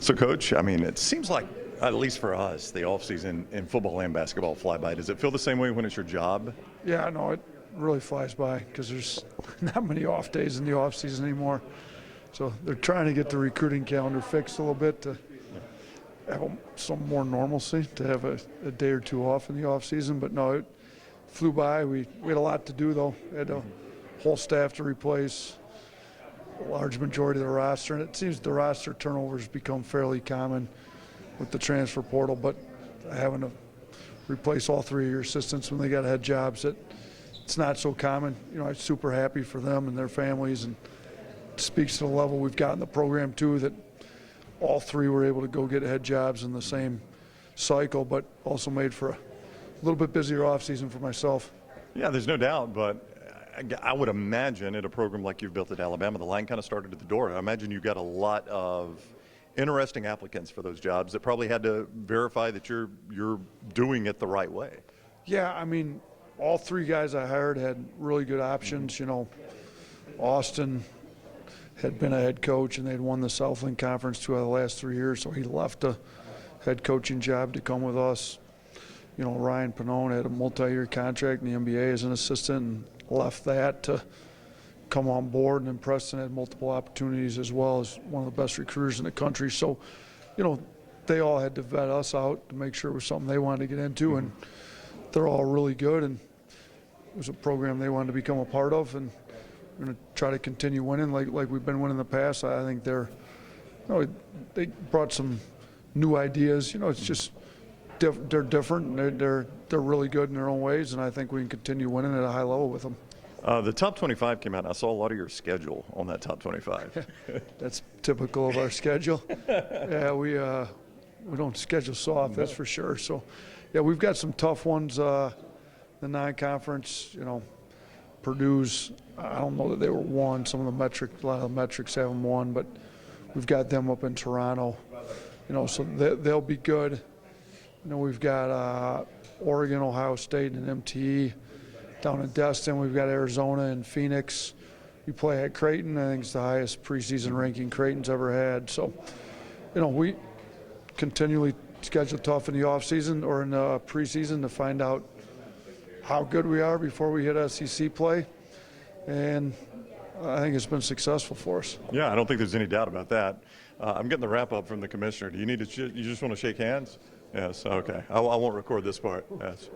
So, Coach, I mean, it seems like, at least for us, the offseason in football and basketball fly by. Does it feel the same way when it's your job? Yeah, no, it really flies by because there's not many off days in the off season anymore. So they're trying to get the recruiting calendar fixed a little bit to have some more normalcy, to have a day or two off in the off season. But no, it flew by. We had a lot to do, though. We had a whole staff to replace, a large majority of the roster. And it seems the roster turnover has become fairly common with the transfer portal. But having to replace all three of your assistants when they got head jobs, it's not so common. You know, I'm super happy for them and their families, and it speaks to the level we've got in the program too, that all three were able to go get head jobs in the same cycle, but also made for a little bit busier offseason for myself. Yeah, there's no doubt, but I would imagine at a program like you've built at Alabama, the line kind of started at the door. I imagine you got a lot of interesting applicants for those jobs that probably had to verify that you're doing it the right way. Yeah, I mean, all three guys I hired had really good options. You know, Austin had been a head coach, and they'd won the Southland Conference 2 out of the last 3 years, so he left a head coaching job to come with us. You know, Ryan Pannone had a multi-year contract in the NBA as an assistant and left that to come on board, and then Preston had multiple opportunities as well as one of the best recruiters in the country. So, you know, they all had to vet us out to make sure it was something they wanted to get into, and they're all really good, and it was a program they wanted to become a part of, and we're going to try to continue winning like we've been winning in the past. I think they brought some new ideas. You know, it's just they're different, and they're really good in their own ways, and I think we can continue winning at a high level with them. The top 25 came out, and I saw a lot of your schedule on that top 25. That's typical of our schedule. Yeah, we don't schedule soft, that's for sure. So, yeah, we've got some tough ones. The non-conference, you know, Purdue's, I don't know that they were won. A lot of the metrics have them won, but we've got them up in Toronto. You know, so they'll be good. You know, we've got Oregon, Ohio State, and MTE. Down in Destin, we've got Arizona and Phoenix. We play at Creighton. I think it's the highest preseason ranking Creighton's ever had. So, you know, we continually schedule tough in the offseason or in the preseason to find out how good we are before we hit SEC play. And I think it's been successful for us. Yeah, I don't think there's any doubt about that. I'm getting the wrap-up from the commissioner. Do you need to? You just want to shake hands? Yes. Okay. I won't record this part. Yes.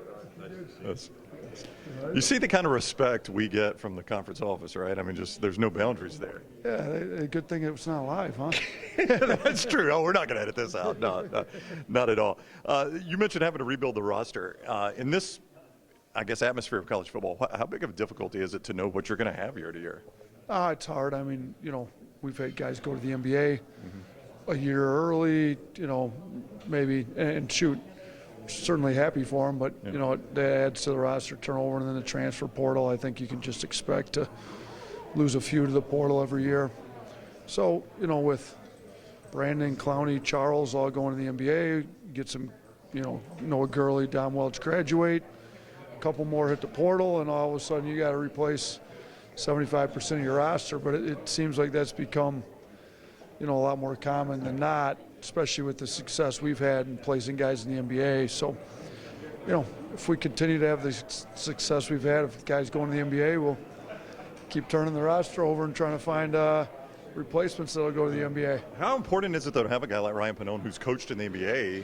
You see the kind of respect we get from the conference office, right? I mean, just there's no boundaries there. Yeah, a good thing it was not live, huh? That's true. Oh, we're not going to edit this out. No, not at all. You mentioned having to rebuild the roster. In this, I guess, atmosphere of college football, how big of a difficulty is it to know what you're going to have year to year? It's hard. I mean, you know, we've had guys go to the NBA a year early, you know, maybe, and shoot, certainly happy for them, but, you know, it adds to the roster turnover, and then the transfer portal. I think you can just expect to lose a few to the portal every year. So, you know, with Brandon, Clowney, Charles all going to the NBA, get some, you know, Noah Gurley, Don Welch graduate, a couple more hit the portal, and all of a sudden you got to replace 75% of your roster. But it seems like that's become, you know, a lot more common than not, especially with the success we've had in placing guys in the NBA. So, you know, if we continue to have the success we've had, if guys go into the NBA, we'll keep turning the roster over and trying to find replacements that'll go to the NBA. How important is it, though, to have a guy like Ryan Pannone, who's coached in the NBA,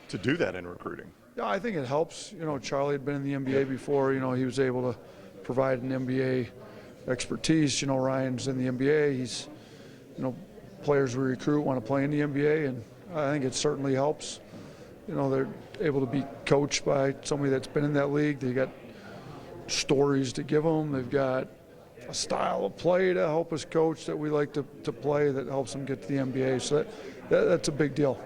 to do that in recruiting? Yeah, I think it helps. You know, Charlie had been in the NBA before. You know, he was able to provide an NBA expertise. You know, Ryan's in the NBA. He's, you know, players we recruit want to play in the NBA, and I think it certainly helps. You know, they're able to be coached by somebody that's been in that league. They got stories to give them. They've got a style of play to help us coach that we like to play that helps them get to the NBA. So that's a big deal.